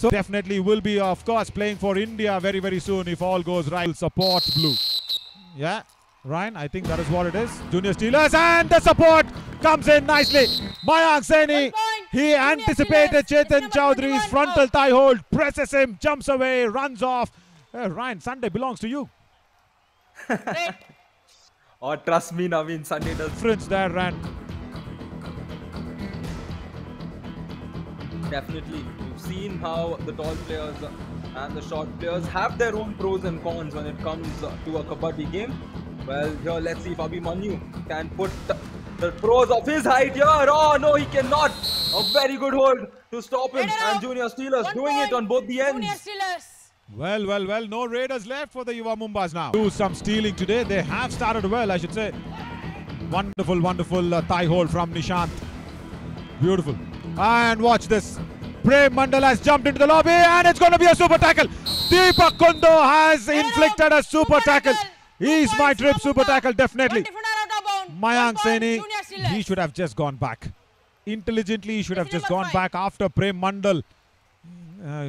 So definitely will be, of course, playing for India very, very soon if all goes right. Support blue. Yeah, Ryan, I think that is what it is. Junior Steelers, and the support comes in nicely. Mayank Saini, he anticipated Chetan Chowdhury's frontal thigh hold, presses him, jumps away, runs off. Ryan, Sunday belongs to you. Oh, trust me, Naveen, Sunday does. Difference there, Ryan. Definitely. We've seen how the tall players and the short players have their own pros and cons when it comes to a kabaddi game. Well, here let's see if Abhimanyu can put the pros of his height here. Oh no, he cannot. A very good hold to stop him. And Junior Steelers doing it on both the ends. Well, no Raiders left for the Yuva Mumbas now. Do some stealing today. They have started well, I should say. Wonderful thigh hold from Nishant. Beautiful. And watch this. Prem Mandal has jumped into the lobby and it's going to be a super tackle. Deepak Kundo has inflicted a super tackle. He's my trip super tackle, definitely. Mayank Saini, he should have just gone back. Intelligently, he should have just gone back after Prem Mandal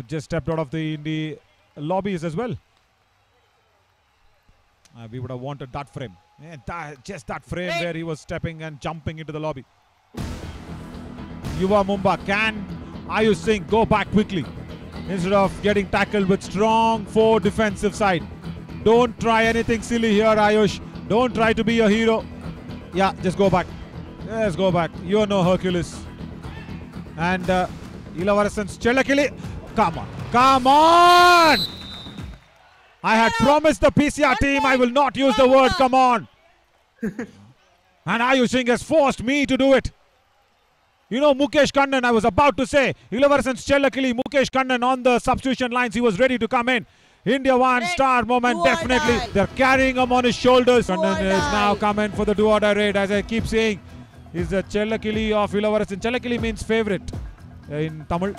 just stepped out of the lobbies as well. We would have wanted that frame. Yeah, just that frame where he was stepping and jumping into the lobby. Yuva Mumba, can Ayush Singh go back quickly instead of getting tackled with strong 4 defensive side? Don't try anything silly here, Ayush. Don't try to be a hero. Yeah, just go back. Just go back. You're no Hercules. And Ilavarasan's Chellakili. Come on. Come on! I had promised the PCR team I will not use the word come on. And Ayush Singh has forced me to do it. You know, Mukesh Kannan, I was about to say, Ilavarasan's Chellakili, Mukesh Kannan on the substitution lines, he was ready to come in. India one star moment, definitely. They're carrying him on his shoulders. Kannan is now coming for the do-or-die raid, as I keep saying. He's the Chellakili of Ilavarasan. Chellakili means favorite in Tamil.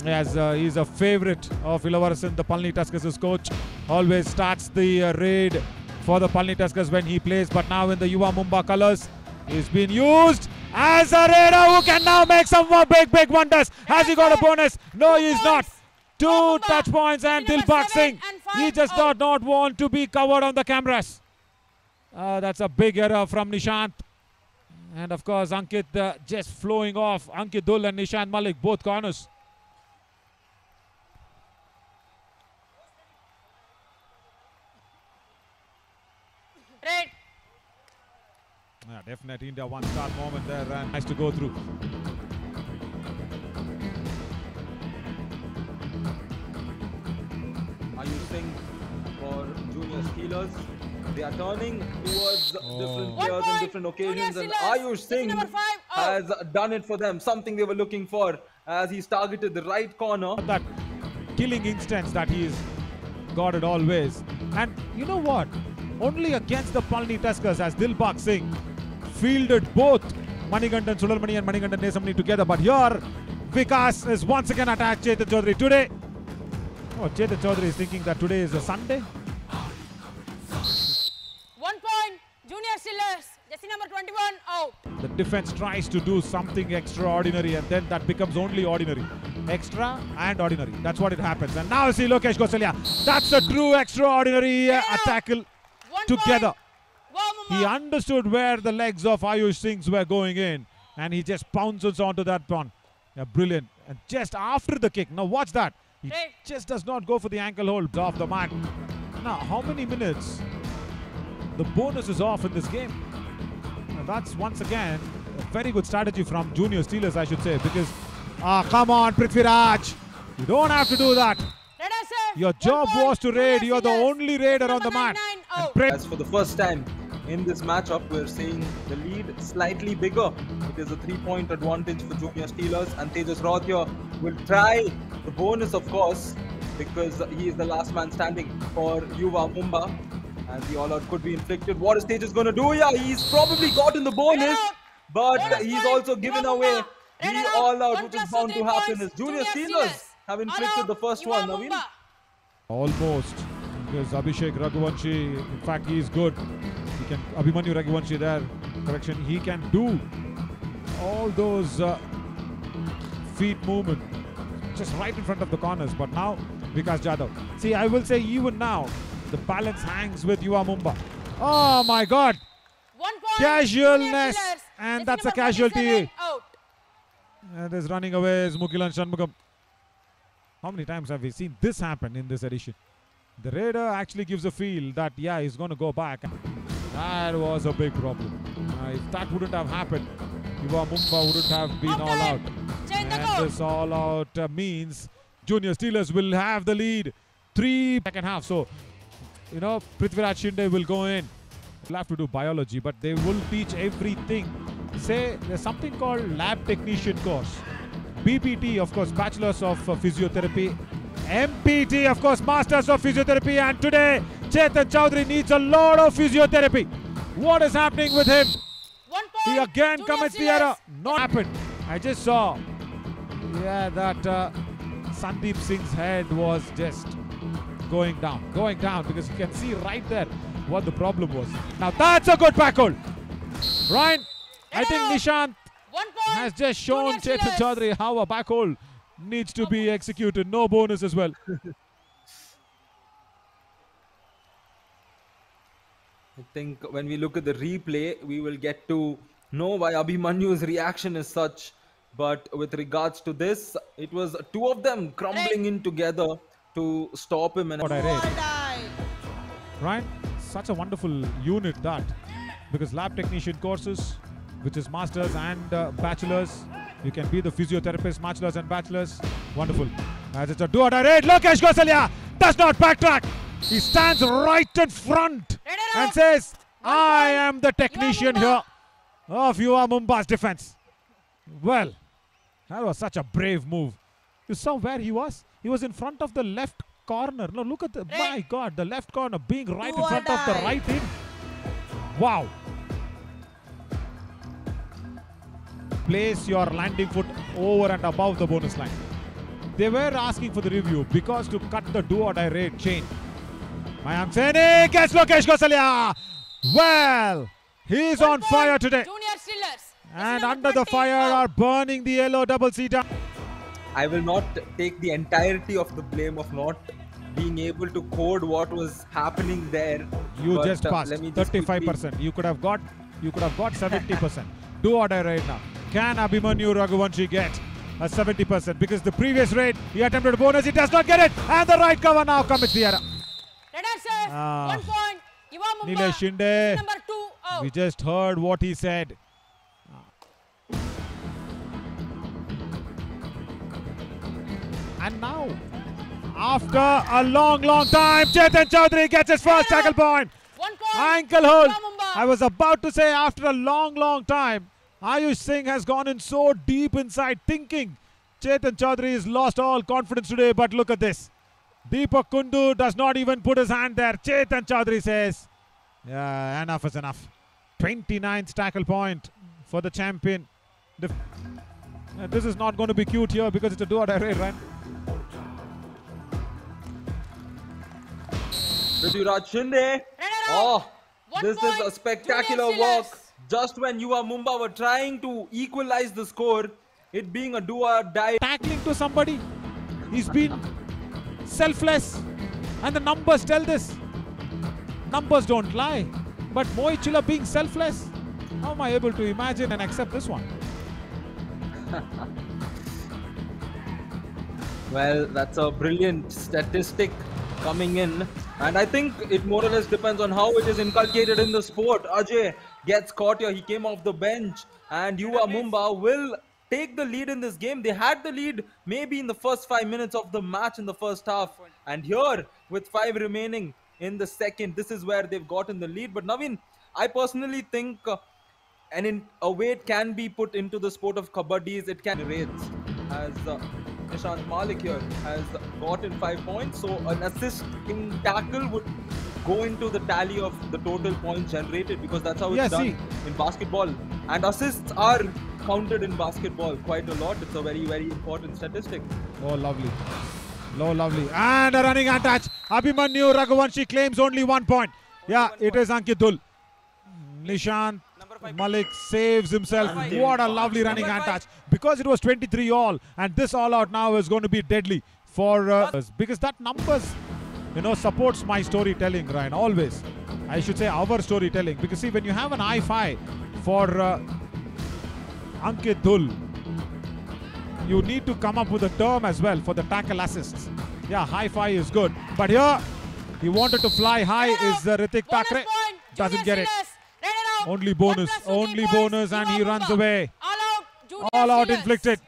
As he's a favorite of Ilavarasan, the Palni Tuskers' coach. Always starts the raid for the Palni Tuskers when he plays. But now in the Yuva Mumba colours, he's been used as a raider who can now make some more big wonders. Has he got a bonus? No, he's not. 2 touch points and Dilbagh Singh. He just does not want to be covered on the cameras. That's a big error from Nishant. And of course, Ankit just flowing off. Ankit Dul and Nishant Malik, both corners. Red. Yeah, definitely India one star moment there and nice to go through. Ayush Singh for Junior Steelers. They are turning towards different players in different occasions, and Ayush Singh has done it for them. Something they were looking for as he's targeted the right corner. That killing instance that he's got it always. And you know what? Only against the Palni Tuskers as Dilbagh Singh fielded both Manikandan Sularmani and Manikandan Nesamani together. But here, Vikas is once again attacked Chetan Chowdhury today. Oh, Chetan Chowdhury is thinking that today is a Sunday. 1 point, Junior Steelers, jersey number 21 out. The defense tries to do something extraordinary and then that becomes only ordinary. Extra and ordinary. That's what it happens. And now see Lokesh Gosalia. That's a true extraordinary tackle together. He understood where the legs of Ayush Singh were going in and he just pounces onto that one. Yeah, brilliant. And just after the kick, now watch that. He just does not go for the ankle hold off the mat. Now, how many minutes? The bonus is off in this game. Now, that's once again a very good strategy from Junior Steelers, I should say, because come on, Prithviraj. You don't have to do that. Your job was to raid. You're the only raider on the mat. As for the first time in this matchup, we're seeing the lead slightly bigger. It is a 3-point advantage for Junior Steelers, and Tejas Raut here will try the bonus, of course, because he is the last man standing for Yuva Mumba, and the all-out could be inflicted. What is Tejas going to do? Yeah, he's probably gotten the bonus, but he's also given away the all-out, which is bound to happen as Junior Steelers have inflicted the first one. Naveen? Almost, because Abhishek Raghuvanshi, in fact, he is good. He can, Abhimanyu Raghuvanshi there, correction, he can do all those feet movement. just right in front of the corners. But now, Vikas Jadhav. See, I will say even now, the balance hangs with Yuva Mumba. Oh my God! 1 point. Casualness, Junior Steelers. and Jersey that's a number casualty. 27 out. And is running away is Mukilan Shanmugam. How many times have we seen this happen in this edition? The Raider actually gives a feel that, yeah, he's going to go back. That was a big problem. If that wouldn't have happened, Yuva Mumba wouldn't have been all out. Change the And code. this all out means Junior Steelers will have the lead. 3 second half. So, you know, Prithviraj Shinde will go in. We'll have to do biology, but they will teach everything. Say, there's something called lab technician course. BPT, of course, Bachelors of Physiotherapy. MPT, of course, Masters of Physiotherapy. And today, Chetan Chaudhary needs a lot of physiotherapy. What is happening with him? 1 point. He again Junior commits the Steelers. error. Not happened. I just saw, yeah, that Sandeep Singh's head was just going down, because you can see right there what the problem was. Now that's a good back hold. Ryan, I think Nishant 1 point. has just shown Junior Chetan Steelers. Chaudhary how a back hold needs to be executed. No bonus as well. I think when we look at the replay, we will get to know why Abhimanyu's reaction is such. But with regards to this, it was two of them crumbling in together to stop him. And What I Do or read. die. Ryan, such a wonderful unit that, because lab technician courses, which is masters and bachelors, you can be the physiotherapist, masters and bachelors. Wonderful. As it's a do or die raid, Lokesh Gosalia does not backtrack. He stands right in front and says, I am the technician here of Yuva Mumba's defense. Well, that was such a brave move. You saw where he was? He was in front of the left corner. No, look at the, my God, the left corner being right Do in or front of the die. right in. Wow. Place your landing foot over and above the bonus line. They were asking for the review because to cut the do or die rate chain. Mayank Saini gets Lokesh Gosalia. Well, he's 1 on point. fire today. Junior Steelers. And Jersey number under the 20 fire out. are burning the yellow double seater. I will not take the entirety of the blame of not being able to code what was happening there. You But, just passed let me just 35%. You could have got 70%. Do or die right now. Can Abhimanyu Raghuvanshi get a 70%? Because the previous raid he attempted a bonus, he does not get it. And the right cover now commits the error. Red Archers. Ah. 1 point. Yuva Mumba. Nilesh Shinde. Jersey number 2 out. We just heard what he said. And now, after a long time, Chetan Chaudhary gets his first tackle point. 1 point. Ankle hold. Yuva Mumba. I was about to say after a long time, Ayush Singh has gone in so deep inside thinking Chetan Chaudhary has lost all confidence today, but look at this. Deepak Kundu does not even put his hand there. Chetan Chaudhary says, yeah, enough is enough. 29th tackle point for the champion. This is not going to be cute here because it's a do or die raid, right? Prithviraj Shinde. Runner Oh, up. 1 this is point. a spectacular Junior work. Steelers. Just when Yuva Mumba were trying to equalize the score, it being a do or die. Tackling to somebody. He's been selfless. And the numbers tell this. Numbers don't lie. But Mohit Chilla being selfless. How am I able to imagine and accept this one? Well, that's a brilliant statistic coming in. And I think it more or less depends on how it is inculcated in the sport. Ajay gets caught here. He came off the bench. And Yuva Mumba will take the lead in this game. They had the lead maybe in the first 5 minutes of the match in the first half. And here, with 5 remaining in the second, this is where they've gotten the lead. But Naveen, I personally think and in a way it can be put into the sport of kabaddi is it can raids as Nishant Malik here has gotten 5 points, so an assist in tackle would go into the tally of the total points generated because that's how it's Yeah, done see. in basketball, and assists are counted in basketball quite a lot. It's a very important statistic. Oh, lovely. Oh, lovely. And a running attach. Abhimanyu Raghuvanshi claims only 1 point. Yeah, it is Ankit Dhul. Nishant Malik saves himself. What a lovely running hand touch. Because it was 23 all, and this all out now is going to be deadly for because that numbers, supports my storytelling, Ryan. Always, I should say our storytelling. Because see, when you have an I-5 for Ankit Dhul, you need to come up with a term as well for the tackle assists. Yeah, high-5 is good, but here he wanted to fly high. Is Ritik Thakre doesn't get it. Only bonus, and he runs away. All out inflicted.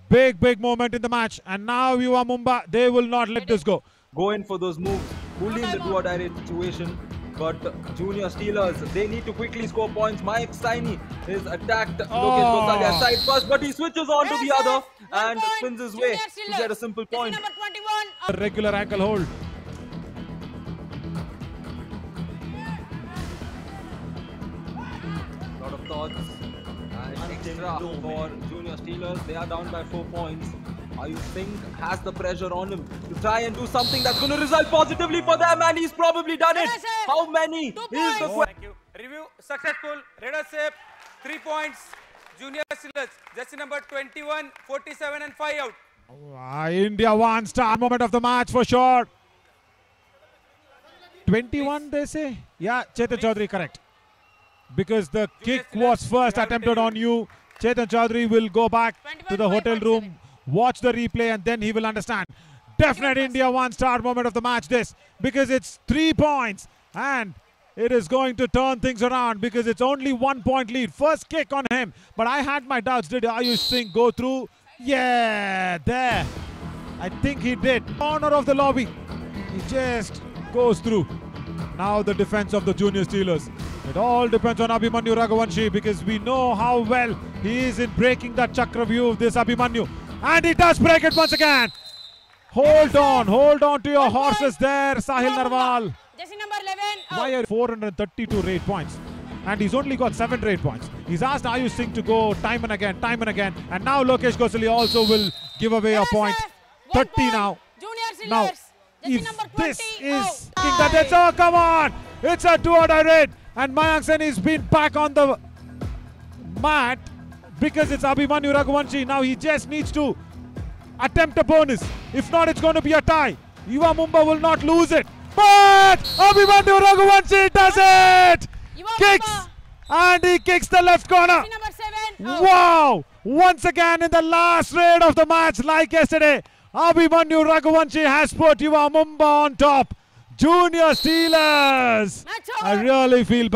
Big moment in the match, and now Yuva Mumba, they will not let this go. Go in for those moves, fully in the do-or-die situation. But Junior Steelers, they need to quickly score points. Mike Saini is attacked Lokesh Gosalia's side first, but he switches on to the other and spins his way to get a simple point. A regular ankle hold. Lot of thoughts and extra for Junior Steelers. They are down by 4 points. Ayush Singh has the pressure on him to try and do something that's going to result positively for them, and he's probably done it. How many is the question? Thank you. Review successful. Red Sep 3 points. Junior Steelers jersey number 21, 47 and 5 out. India one star moment of the match for sure. 21 they say? Yeah, Chetan Chaudhary correct. Because the kick was first attempted on you. Chetan Chaudhary will go back to the hotel room, watch the replay, and then he will understand. Definite India one-star moment of the match this, because it's 3 points and it is going to turn things around because it's only 1 point lead. First kick on him, but I had my doubts. Did Ayush Singh go through? Yeah, there. I think he did. Corner of the lobby. He just goes through. Now the defense of the Junior Steelers. It all depends on Abhimanyu Raghuvanshi because we know how well he is in breaking that Chakravyu of this Abhimanyu. And he does break it once again. Hold on to your horses there, Sahil Narwal. Jersey number 11. Why are 432 rate points? And he's only got 7 rate points. He's asked Ayush Singh to go time and again. And now Lokesh Gosalia also will give away a point. 30 now. Junior Now, Steelers. Jersey number 20. this is oh, come on! It's a do-or-die raid. And Mayank Sen has been back on the mat because it's Abhimanyu Raghuvanshi. Now he just needs to attempt a bonus. If not, it's going to be a tie. Yuva Mumba will not lose it. But Abhimanyu Raghuvanshi does it! Kicks! And he kicks the left corner. Jersey number 7. Wow! Once again in the last raid of the match, like yesterday, Abhimanyu Raghuvanshi has put Yuva Mumba on top. Junior Steelers! I really feel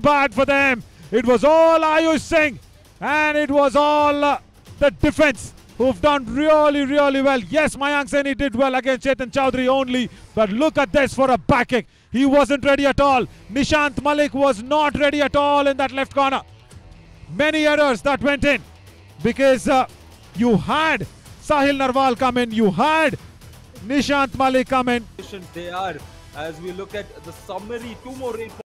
bad for them. It was all Ayush Singh and it was all the defense who've done really well. Yes, Mayank Saini did well against Chetan Chaudhary only, but look at this for a back kick. He wasn't ready at all. Nishant Malik was not ready at all in that left corner. Many errors that went in because you had Sahil Narwal come in, you had Nishant Malik come in. They are, as we look at the summary, 2 more rate